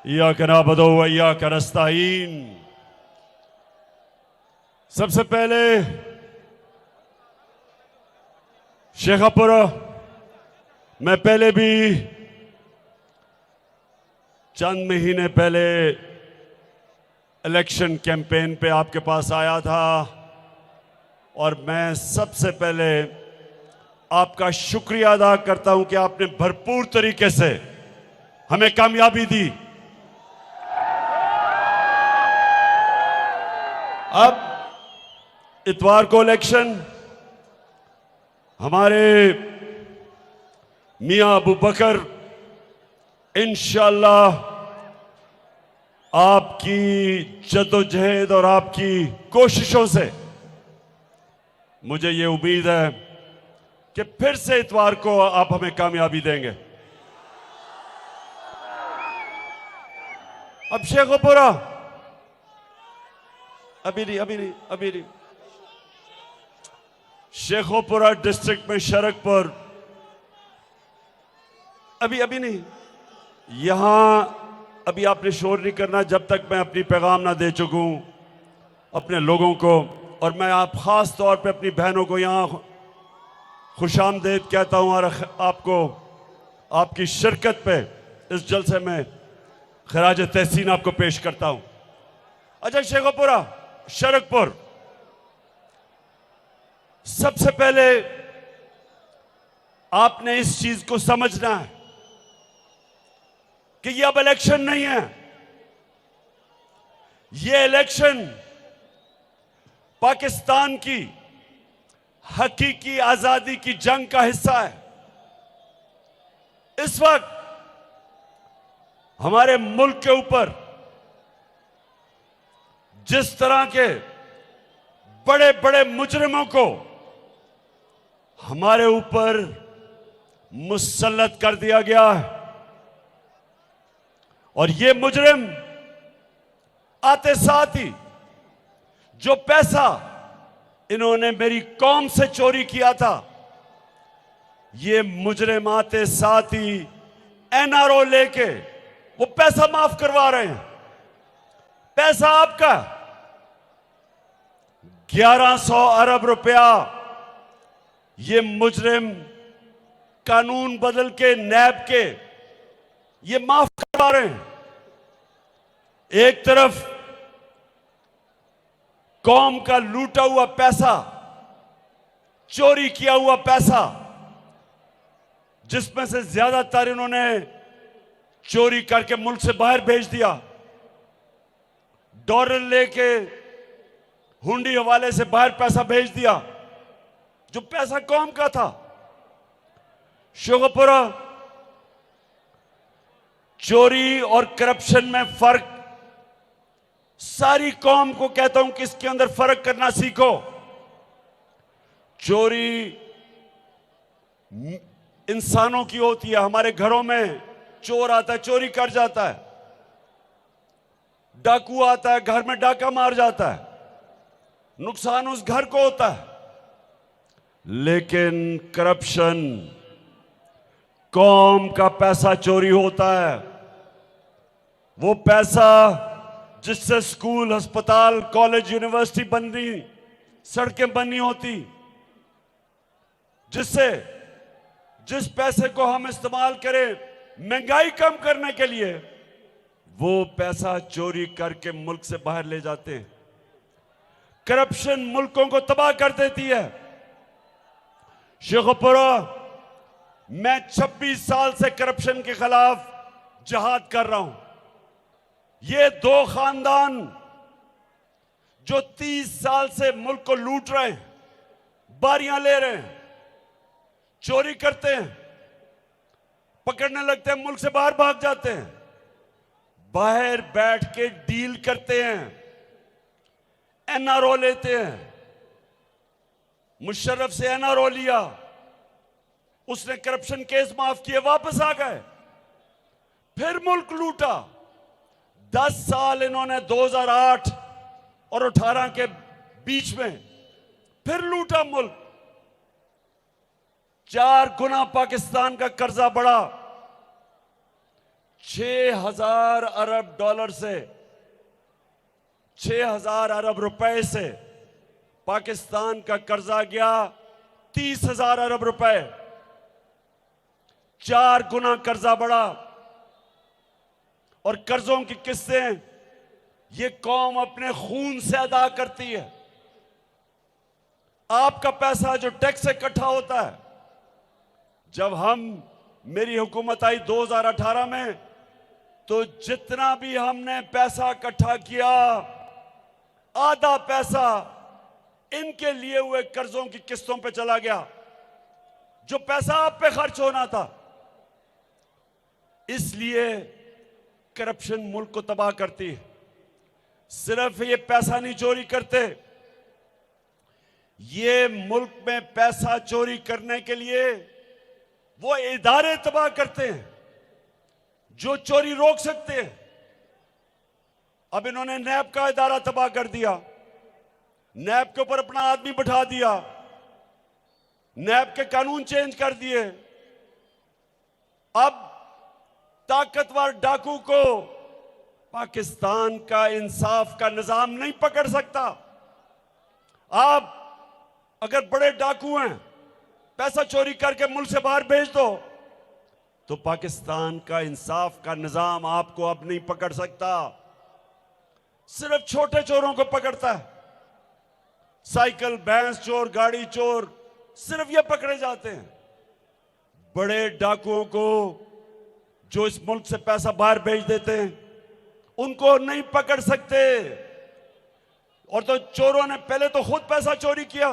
इय्याक नअबुदु व इय्याक नस्तईन। सबसे पहले शेखपुर मैं पहले भी चंद महीने पहले इलेक्शन कैंपेन पे आपके पास आया था और मैं सबसे पहले आपका शुक्रिया अदा करता हूं कि आपने भरपूर तरीके से हमें कामयाबी दी। अब इतवार को इलेक्शन हमारे मियां अबू बकर इंशाअल्लाह आपकी जद्दोजहद और आपकी कोशिशों से मुझे ये उम्मीद है कि फिर से इतवार को आप हमें कामयाबी देंगे। अब शेखपुरा अभी नहीं शेखपुरा डिस्ट्रिक्ट में शरकपुर अभी नहीं। यहां अभी आपने शोर नहीं करना जब तक मैं अपनी पैगाम ना दे चुकूं अपने लोगों को। और मैं आप खास तौर पे अपनी बहनों को यहां खुशामदीद कहता हूं और आपको आपकी शिरकत पे इस जलसे में खराज तहसीन आपको पेश करता हूं। अच्छा शेखपुरा शरकपुर, सबसे पहले आपने इस चीज को समझना है कि यह अब इलेक्शन नहीं है, यह इलेक्शन पाकिस्तान की हकीकी आजादी की जंग का हिस्सा है। इस वक्त हमारे मुल्क के ऊपर जिस तरह के बड़े बड़े मुजरिमों को हमारे ऊपर मुसल्लत कर दिया गया है और ये मुजरिम आते साथ ही जो पैसा इन्होंने मेरी कौम से चोरी किया था, ये मुजरिम आते साथ ही एनआरओ लेके वो पैसा माफ करवा रहे हैं। पैसा आपका 1100 अरब रुपया ये मुजरिम कानून बदल के नैब के ये माफ करवा रहे हैं। एक तरफ कौम का लूटा हुआ पैसा, चोरी किया हुआ पैसा, जिसमें से ज्यादातर इन्होंने चोरी करके मुल्क से बाहर भेज दिया, डॉलर लेके हुंडी हवाले से बाहर पैसा भेज दिया, जो पैसा कौम का था। शेखपुरा चोरी और करप्शन में फर्क सारी कौम को कहता हूं कि इसके अंदर फर्क करना सीखो। चोरी इंसानों की होती है, हमारे घरों में चोर आता है, चोरी कर जाता है, डाकू आता है, घर में डाका मार जाता है, नुकसान उस घर को होता है। लेकिन करप्शन, कौम का पैसा चोरी होता है, वो पैसा जिससे स्कूल, अस्पताल, कॉलेज, यूनिवर्सिटी बननी, सड़कें बननी होती, जिस पैसे को हम इस्तेमाल करें महंगाई कम करने के लिए, वो पैसा चोरी करके मुल्क से बाहर ले जाते हैं। करप्शन मुल्कों को तबाह कर देती है। शेखपुरा मैं 26 साल से करप्शन के खिलाफ जिहाद कर रहा हूं। ये दो खानदान जो 30 साल से मुल्क को लूट रहे हैं, बारियां ले रहे हैं, चोरी करते हैं, पकड़ने लगते हैं, मुल्क से बाहर भाग जाते हैं, बाहर बैठ के डील करते हैं, एनआरओ लेते हैं। मुशर्रफ से एनआरओ लिया, उसने करप्शन केस माफ किए, वापस आ गए, फिर मुल्क लूटा। 10 साल इन्होंने 2008 और 18 के बीच में फिर लूटा मुल्क। 4 गुना पाकिस्तान का कर्जा बढ़ा, 6,000 अरब डॉलर से 6,000 अरब रुपए से पाकिस्तान का कर्जा गया 30,000 अरब रुपए। 4 गुना कर्जा बढ़ा। और कर्जों की किस्तें ये कौम अपने खून से अदा करती है। आपका पैसा जो टैक्स से इकट्ठा होता है, जब मेरी हुकूमत आई 2018 में, तो जितना भी हमने पैसा इकट्ठा किया, आधा पैसा इनके लिए हुए कर्जों की किस्तों पे चला गया, जो पैसा आप पे खर्च होना था। इसलिए करप्शन मुल्क को तबाह करती है। सिर्फ ये पैसा नहीं चोरी करते, ये मुल्क में पैसा चोरी करने के लिए वो इदारे तबाह करते हैं जो चोरी रोक सकते हैं। अब इन्होंने नैब का इदारा तबाह कर दिया, नैब के ऊपर अपना आदमी बैठा दिया, नैब के कानून चेंज कर दिए। अब ताकतवर डाकू को पाकिस्तान का इंसाफ का निजाम नहीं पकड़ सकता। आप अगर बड़े डाकू हैं, पैसा चोरी करके मुल्क से बाहर भेज दो, तो पाकिस्तान का इंसाफ का निजाम आपको अब नहीं पकड़ सकता। सिर्फ छोटे चोरों को पकड़ता है। साइकिल, भैंस चोर, गाड़ी चोर, सिर्फ ये पकड़े जाते हैं। बड़े डाकुओं को जो इस मुल्क से पैसा बाहर भेज देते हैं, उनको नहीं पकड़ सकते। और तो चोरों ने पहले तो खुद पैसा चोरी किया,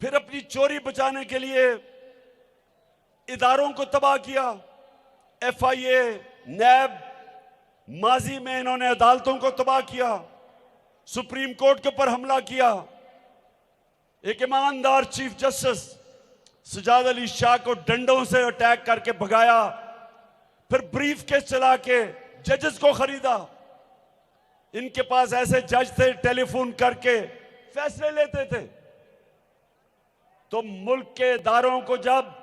फिर अपनी चोरी बचाने के लिए इदारों को तबाह किया। FIA, नैब, माजी में इन्होंने अदालतों को तबाह किया, सुप्रीम कोर्ट के ऊपर हमला किया। एक ईमानदार चीफ जस्टिस सजाद अली शाह को डंडों से अटैक करके भगाया, फिर ब्रीफ केस चला के जजेस को खरीदा। इनके पास ऐसे जज थे, टेलीफोन करके फैसले लेते थे। तो मुल्क के इदारों को जब,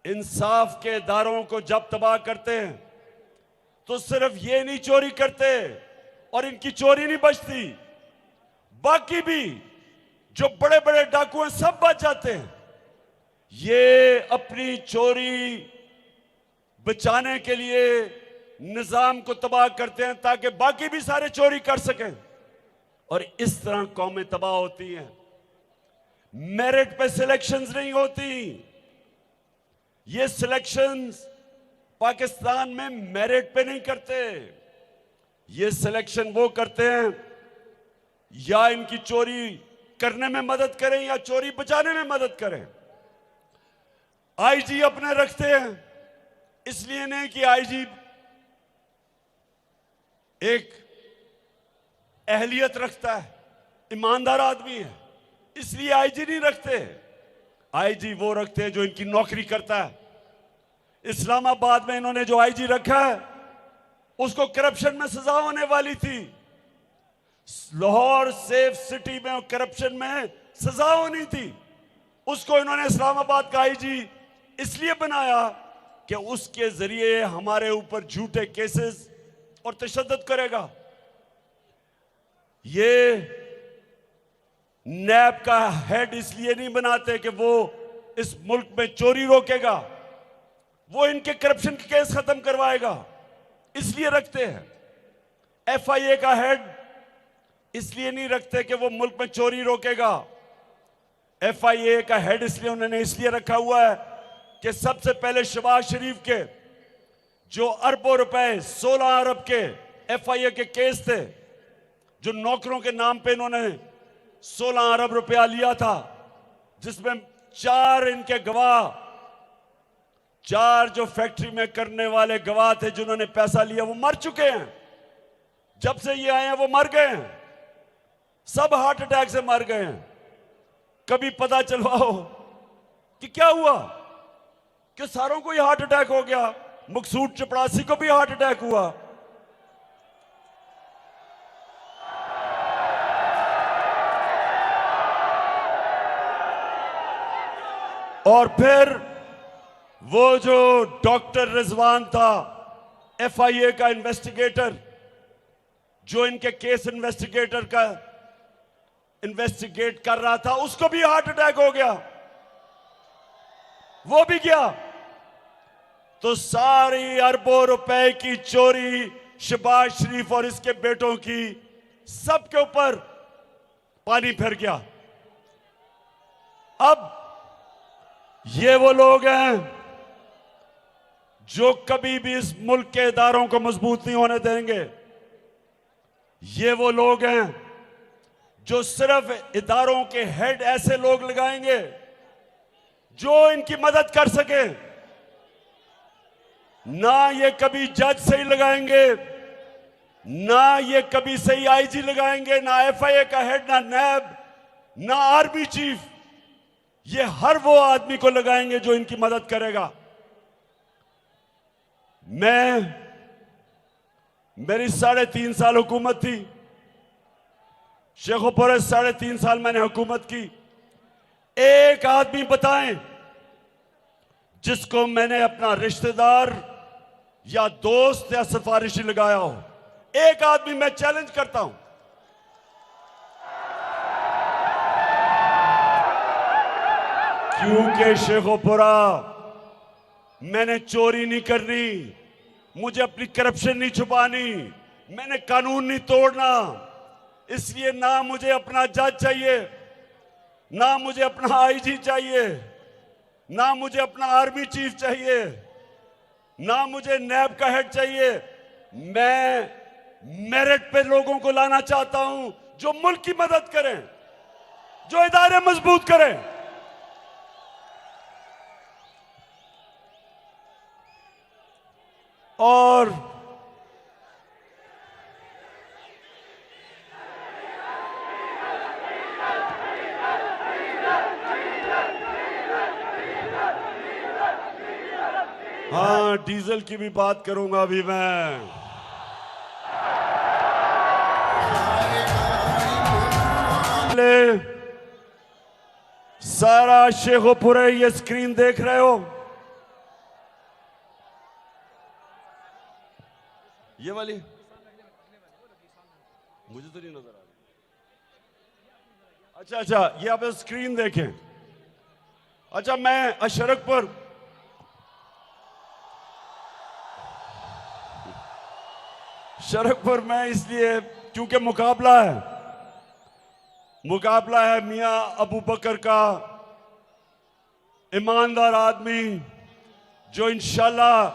इंसाफ के इदारों को जब तबाह करते हैं, तो सिर्फ ये नहीं चोरी करते और इनकी चोरी नहीं बचती, बाकी भी जो बड़े बड़े डाकू हैं सब बच जाते हैं। ये अपनी चोरी बचाने के लिए निजाम को तबाह करते हैं ताकि बाकी भी सारे चोरी कर सकें, और इस तरह कौमें तबाह होती हैं। मेरिट पे सिलेक्शंस नहीं होती। ये सिलेक्शंस पाकिस्तान में मेरिट पे नहीं करते। ये सिलेक्शन वो करते हैं या इनकी चोरी करने में मदद करें या चोरी बचाने में मदद करें। IG अपने रखते हैं, इसलिए नहीं कि IG एक अहलियत रखता है, ईमानदार आदमी है, इसलिए IG नहीं रखते। IG वो रखते हैं जो इनकी नौकरी करता है। इस्लामाबाद में इन्होंने जो IG रखा है, उसको करप्शन में सजा होने वाली थी। लाहौर सेफ सिटी में करप्शन में सजा होनी थी, उसको इन्होंने इस्लामाबाद का IG इसलिए बनाया कि उसके जरिए हमारे ऊपर झूठे केसेस और तशद्दुद करेगा। ये नैब का हेड इसलिए नहीं बनाते कि वो इस मुल्क में चोरी रोकेगा, वो इनके करप्शन के केस खत्म करवाएगा, इसलिए रखते हैं। FIA का हेड इसलिए नहीं रखते कि वो मुल्क में चोरी रोकेगा। FIA का हेड इसलिए रखा हुआ है कि सबसे पहले शहबाज शरीफ के जो अरबों रुपए, 16 अरब के FIA के केस थे, जो नौकरों के नाम पे इन्होंने 16 अरब रुपया लिया था, जिसमें 4 इनके गवाह, 4 जो फैक्ट्री में करने वाले गवाह थे जिन्होंने पैसा लिया, वो मर चुके हैं। जब से ये आए हैं वो मर गए हैं, सब हार्ट अटैक से मर गए हैं। कभी पता चलवाओ कि क्या हुआ, कि सारों को ही हार्ट अटैक हो गया, मकसूद चपड़ासी को भी हार्ट अटैक हुआ। और फिर वो जो डॉक्टर रिजवान था, एफआईए का इन्वेस्टिगेटर जो इनके केस इन्वेस्टिगेटर का इन्वेस्टिगेट कर रहा था, उसको भी हार्ट अटैक हो गया, वो भी गया। तो सारी अरबों रुपए की चोरी शहबाज शरीफ और इसके बेटों की, सबके ऊपर पानी फिर गया। अब ये वो लोग हैं जो कभी भी इस मुल्क के इदारों को मजबूत नहीं होने देंगे। ये वो लोग हैं जो सिर्फ इदारों के हेड ऐसे लोग लगाएंगे जो इनकी मदद कर सके। ना ये कभी जज सही लगाएंगे, ना ये कभी सही आईजी लगाएंगे, ना एफआईए का हेड, ना नैब, ना आर्मी चीफ। ये हर वो आदमी को लगाएंगे जो इनकी मदद करेगा। मेरी 3.5 साल हुकूमत थी शेखोपुर, 3.5 साल मैंने हुकूमत की। एक आदमी बताएं जिसको मैंने अपना रिश्तेदार या दोस्त या सिफारिशी लगाया हो। एक आदमी मैं चैलेंज करता हूं। क्योंकि शेखोपुरा मैंने चोरी नहीं करनी, मुझे अपनी करप्शन नहीं छुपानी, मैंने कानून नहीं तोड़ना। इसलिए ना मुझे अपना जज चाहिए, ना मुझे अपना आईजी चाहिए, ना मुझे अपना आर्मी चीफ चाहिए, ना मुझे नैब का हेड चाहिए। मैं मेरिट पे लोगों को लाना चाहता हूं जो मुल्क की मदद करें, जो इदारे मजबूत करें। और हाँ, डीजल की भी बात करूंगा अभी मैं। सारा शेखोपुर ये स्क्रीन देख रहे हो, ये वाली मुझे तो नहीं नजर आ रही। अच्छा, ये आप स्क्रीन देखें। अच्छा, मैं शरकपुर में इसलिए क्योंकि मुकाबला है मियां अबू बकर का, ईमानदार आदमी जो इंशाल्लाह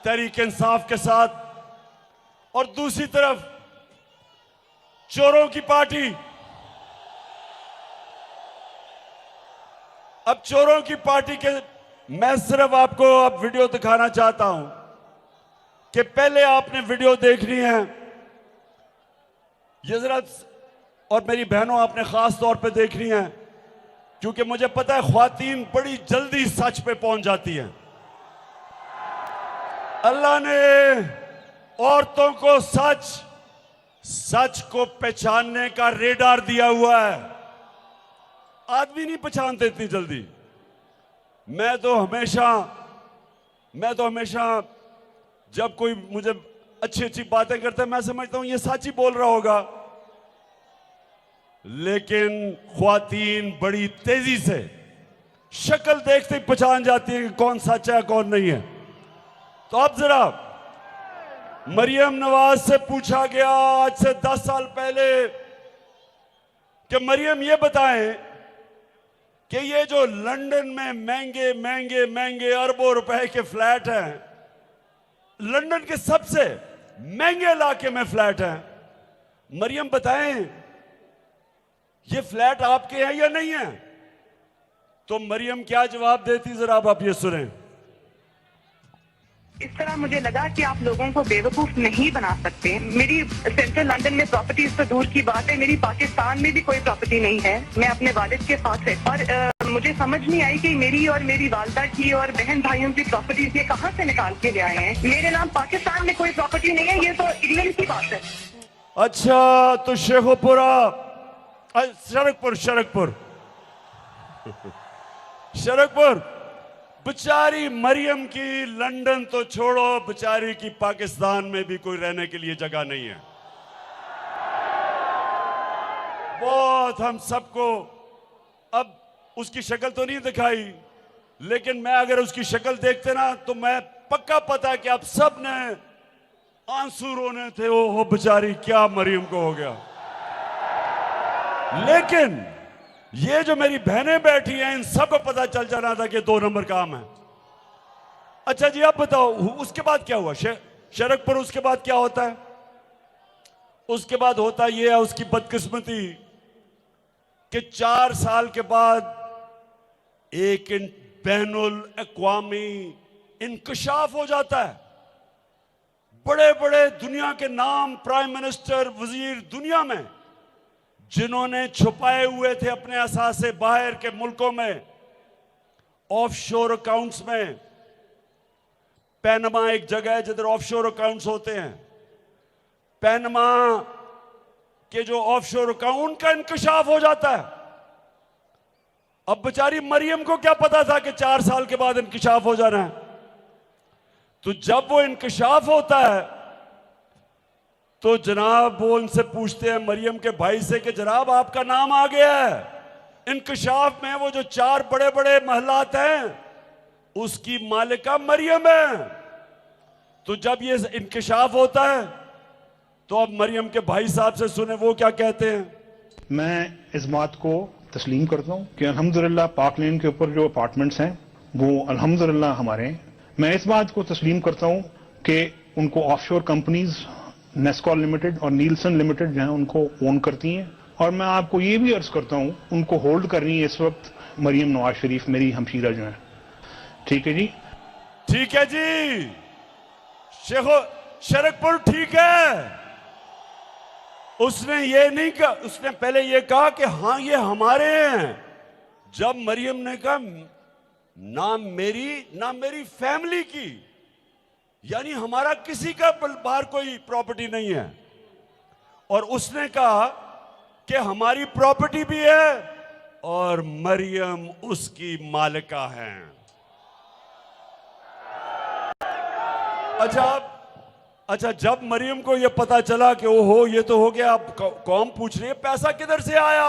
तहरीक इंसाफ के साथ, और दूसरी तरफ चोरों की पार्टी। अब चोरों की पार्टी के मैं सिर्फ आपको अब वीडियो दिखाना चाहता हूं कि पहले आपने वीडियो देखनी है। ये जरा, और मेरी बहनों आपने खास तौर पे देखनी है, क्योंकि मुझे पता है ख्वातीन बड़ी जल्दी सच पे पहुंच जाती हैं। अल्लाह ने औरतों को सच को पहचानने का रेडार दिया हुआ है। आदमी नहीं पहचानते इतनी जल्दी। मैं तो हमेशा जब कोई मुझे अच्छी बातें करता है, मैं समझता हूं ये सच ही बोल रहा होगा, लेकिन ख्वातीन बड़ी तेजी से शक्ल देखते ही पहचान जाती है कि कौन सच है कौन नहीं है। तो अब जरा मरियम नवाज से पूछा गया आज से 10 साल पहले कि मरियम ये बताएं कि ये जो लंदन में महंगे अरबों रुपए के फ्लैट हैं, लंदन के सबसे महंगे इलाके में फ्लैट हैं, मरियम बताएं ये फ्लैट आपके हैं या नहीं है? तो मरियम क्या जवाब देती, जरा आप ये सुनें। इस तरह मुझे लगा कि आप लोगों को बेवकूफ नहीं बना सकते। मेरी सेंट्रल लंदन में प्रॉपर्टीज तो दूर की बात है, मेरी पाकिस्तान में भी कोई प्रॉपर्टी नहीं है। मैं अपने वालिद के साथ है, और मुझे समझ नहीं आई कि मेरी और मेरी वालदा की और बहन भाइयों की प्रॉपर्टीज ये कहाँ से निकाल के ले आए हैं। मेरे नाम पाकिस्तान में कोई प्रॉपर्टी नहीं है, ये तो इंग्लैंड की बात है। अच्छा, तो शेखोपुरा शरकपुर बेचारी मरियम की लंदन तो छोड़ो, बेचारी की पाकिस्तान में भी कोई रहने के लिए जगह नहीं है। बहुत हम सबको, अब उसकी शक्ल तो नहीं दिखाई, लेकिन मैं अगर उसकी शक्ल देखते ना तो मैं पक्का पता है कि आप सब ने आंसू रोने थे। ओहो बेचारी, क्या मरियम को हो गया। लेकिन ये जो मेरी बहनें बैठी हैं, इन सबको पता चल जाना था कि 2 नंबर काम है। अच्छा जी, आप बताओ उसके बाद क्या हुआ? शरकपुर उसके बाद क्या होता है? उसके बाद होता ये है उसकी बदकिस्मती कि 4 साल के बाद एक बैनुल अक़वामी इंकशाफ हो जाता है। बड़े बड़े दुनिया के नाम, प्राइम मिनिस्टर, वजीर, दुनिया में जिन्होंने छुपाए हुए थे अपने असासे बाहर के मुल्कों में, ऑफशोर अकाउंट्स में। पैनमा एक जगह है जिधर ऑफशोर अकाउंट्स होते हैं। पैनमा के जो ऑफशोर अकाउंट का इंकशाफ हो जाता है। अब बेचारी मरियम को क्या पता था कि 4 साल के बाद इंकशाफ हो जाना है। तो जब वो इंकशाफ होता है तो जनाब वो उनसे पूछते हैं मरियम के भाई से कि जनाब आपका नाम आ गया है इंकशाफ में। वो जो 4 बड़े बड़े महलात हैं उसकी मालिका मरियम है। तो जब ये इंकशाफ होता है तो अब मरियम के भाई साहब से सुने वो क्या कहते हैं। मैं इस बात को तस्लीम करता हूँ कि अल्हम्दुलिल्लाह पाक लेन के ऊपर जो अपार्टमेंट्स हैं वो अल्हम्दुलिल्लाह हमारे हैं। मैं इस बात को तस्लीम करता हूँ कि उनको ऑफशोर कंपनीज नेस्कॉल लिमिटेड और नीलसन लिमिटेड जो है उनको ओन करती हैं। और मैं आपको ये भी अर्ज करता हूँ उनको होल्ड कर रही है इस वक्त मरियम नवाज शरीफ, मेरी हमशीरा जो है। ठीक है जी, ठीक है जी, शरकपुर ठीक है। उसने ये नहीं कहा, उसने पहले ये कहा कि हाँ ये हमारे हैं। जब मरियम ने कहा ना मेरी फैमिली की, यानी हमारा किसी का बाहर कोई प्रॉपर्टी नहीं है, और उसने कहा कि हमारी प्रॉपर्टी भी है और मरियम उसकी मालिका है। अच्छा, जब मरियम को यह पता चला कि ओहो ये तो हो गया, अब कौम पूछ रही है पैसा किधर से आया।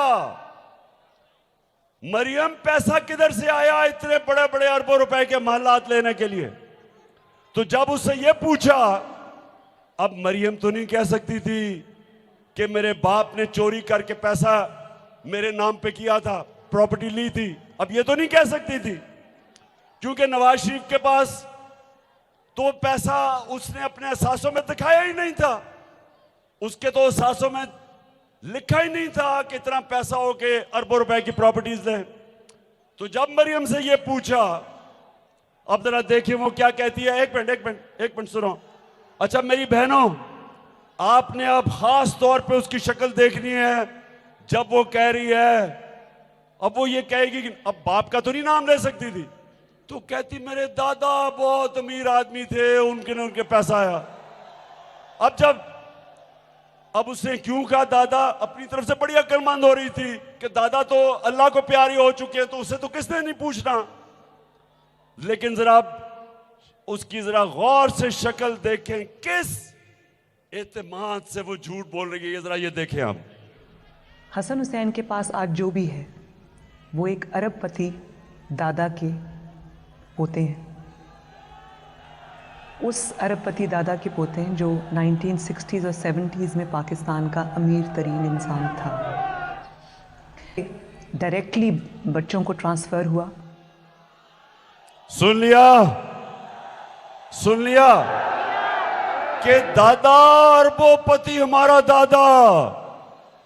मरियम पैसा किधर से आया इतने बड़े बड़े अरबों रुपए के महलात लेने के लिए। तो जब उससे यह पूछा, अब मरियम तो नहीं कह सकती थी कि मेरे बाप ने चोरी करके पैसा मेरे नाम पे किया था, प्रॉपर्टी ली थी। अब ये तो नहीं कह सकती थी क्योंकि नवाज शरीफ के पास तो पैसा उसने अपने असासों में दिखाया ही नहीं था। उसके तो असासों में लिखा ही नहीं था कि इतना पैसा हो के अरबों रुपए की प्रॉपर्टीज लें। तो जब मरियम से ये पूछा, अब जरा देखिए वो क्या कहती है। एक मिनट सुनो। अच्छा मेरी बहनों, आपने अब खास तौर पे उसकी शक्ल देखनी है। जब वो कह रही है, अब वो ये कहेगी कि अब बाप का तो नहीं नाम ले सकती थी, तो कहती मेरे दादा बहुत अमीर आदमी थे, उनके पैसा आया। अब उसने क्यों कहा दादा, अपनी तरफ से बड़ी अक्लमंद हो रही थी कि दादा तो अल्लाह को प्यारी हो चुके हैं, तो उससे तो किसने नहीं पूछना। लेकिन जरा उसकी जरा गौर से शक्ल देखें, किस एतमाद से वो झूठ बोल रही है, जरा ये देखें आप। हसन हुसैन के पास आज जो भी है वो एक अरबपति दादा के पोते हैं। उस अरबपति दादा के पोते हैं जो 1960s और 70s में पाकिस्तान का अमीर तरीन इंसान था। डायरेक्टली बच्चों को ट्रांसफ़र हुआ। सुन लिया कि दादा अरबोपति हमारा दादा,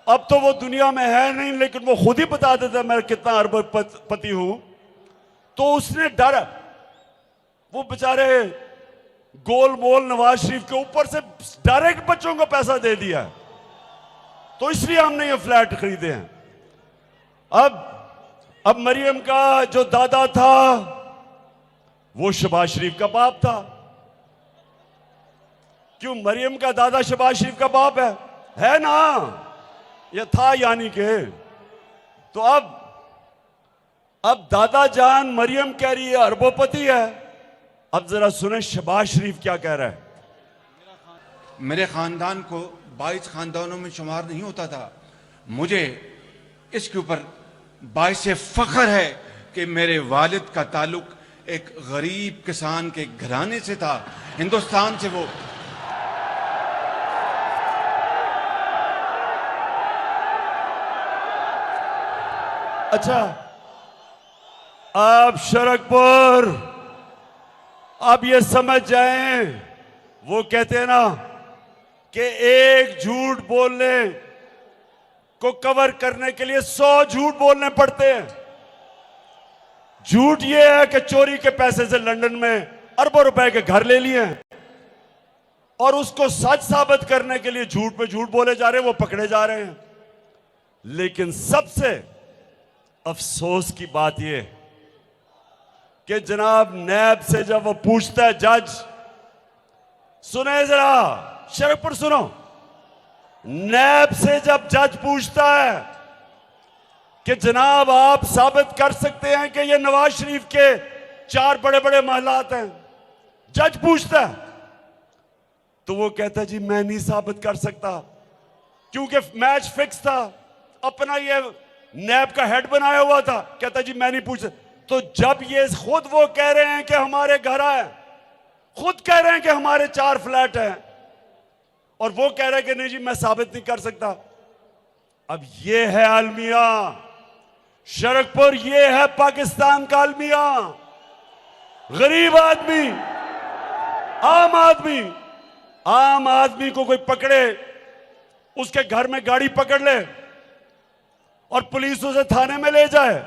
अब तो वो दुनिया में है नहीं, लेकिन वो खुद ही बता देता मैं कितना अरबोपति हूं। तो उसने डर, वो बेचारे गोल मोल नवाज शरीफ के ऊपर से डायरेक्ट बच्चों को पैसा दे दिया, तो इसलिए हमने ये फ्लैट खरीदे हैं। अब मरियम का जो दादा था वो शहबाज शरीफ का बाप था। क्यों, मरियम का दादा शहबाज शरीफ का बाप है ना, यह था यानी के। तो अब दादा जान मरियम कह रही है अरबोपति है। अब जरा सुने शहबाज शरीफ क्या कह रहा है। मेरे खानदान को 22 खानदानों में शुमार नहीं होता था। मुझे इसके ऊपर बाइसे फख्र है कि मेरे वालिद का ताल्लुक एक गरीब किसान के घराने से था। हिंदुस्तान से वो अच्छा, आप शरकपुर अब ये समझ जाएं, वो कहते हैं ना कि एक झूठ बोलने को कवर करने के लिए 100 झूठ बोलने पड़ते हैं। झूठ ये है कि चोरी के पैसे से लंदन में अरबों रुपए के घर ले लिए हैं और उसको सच साबित करने के लिए झूठ पे झूठ बोले जा रहे हैं, वो पकड़े जा रहे हैं। लेकिन सबसे अफसोस की बात यह कि जनाब नैब से जब वो पूछता है जज, सुने जरा शरकपुर सुनो, नैब से जब जज पूछता है कि जनाब आप साबित कर सकते हैं कि ये नवाज शरीफ के 4 बड़े बड़े महलात हैं, जज पूछता है तो वो कहता है जी मैं नहीं साबित कर सकता क्योंकि मैच फिक्स था, अपना ये नैब का हेड बनाया हुआ था। कहता जी मैं नहीं पूछ सकता। तो जब ये खुद वो कह रहे हैं कि हमारे घर आए, खुद कह रहे हैं कि हमारे 4 फ्लैट हैं और वो कह रहे हैं कि नहीं जी मैं साबित नहीं कर सकता। अब ये है अलमिया शरकपुर, ये है पाकिस्तान का अलमिया। गरीब आदमी, आम आदमी को कोई पकड़े, उसके घर में गाड़ी पकड़ ले और पुलिस उसे थाने में ले जाए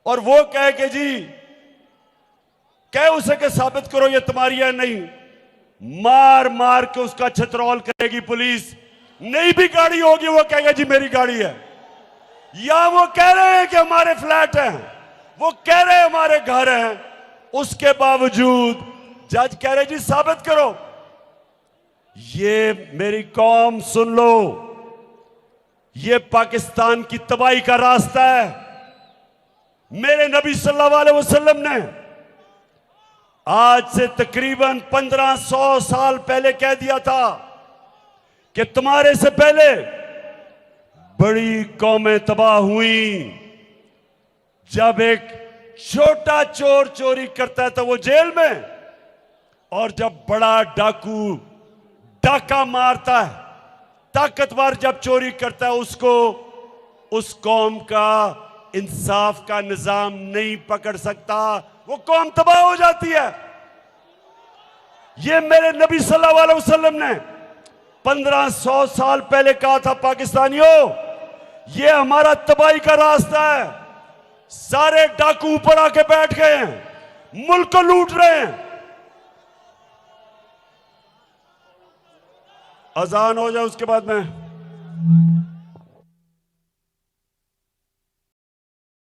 और वो कहे कि जी कहे उसे कि साबित करो ये तुम्हारी है, नहीं, मार मार के उसका छतरौल करेगी पुलिस। नहीं भी गाड़ी होगी वो कहेगा जी मेरी गाड़ी है। या वो कह रहे हैं कि हमारे फ्लैट हैं, वो कह रहे हैं हमारे घर हैं, उसके बावजूद जज कह रहे जी साबित करो। ये मेरी कौम सुन लो, ये पाकिस्तान की तबाही का रास्ता है। मेरे नबी सल्लल्लाहु अलैहि वसल्लम ने आज से तकरीबन 1500 साल पहले कह दिया था कि तुम्हारे से पहले बड़ी कौमें तबाह हुई। जब एक छोटा चोर चोरी करता है तो वो जेल में, और जब बड़ा डाकू डाका मारता है, ताकतवर जब चोरी करता है, उसको उस कौम का इंसाफ का निजाम नहीं पकड़ सकता, वो कौम तबाह हो जाती है। ये मेरे नबी सल्लल्लाहु अलैहि वसल्लम ने 1500 साल पहले कहा था पाकिस्तानियों, ये हमारा तबाही का रास्ता है। सारे डाकू ऊपर आके बैठ गए हैं, मुल्क को लूट रहे हैं। अजान हो जाए उसके बाद में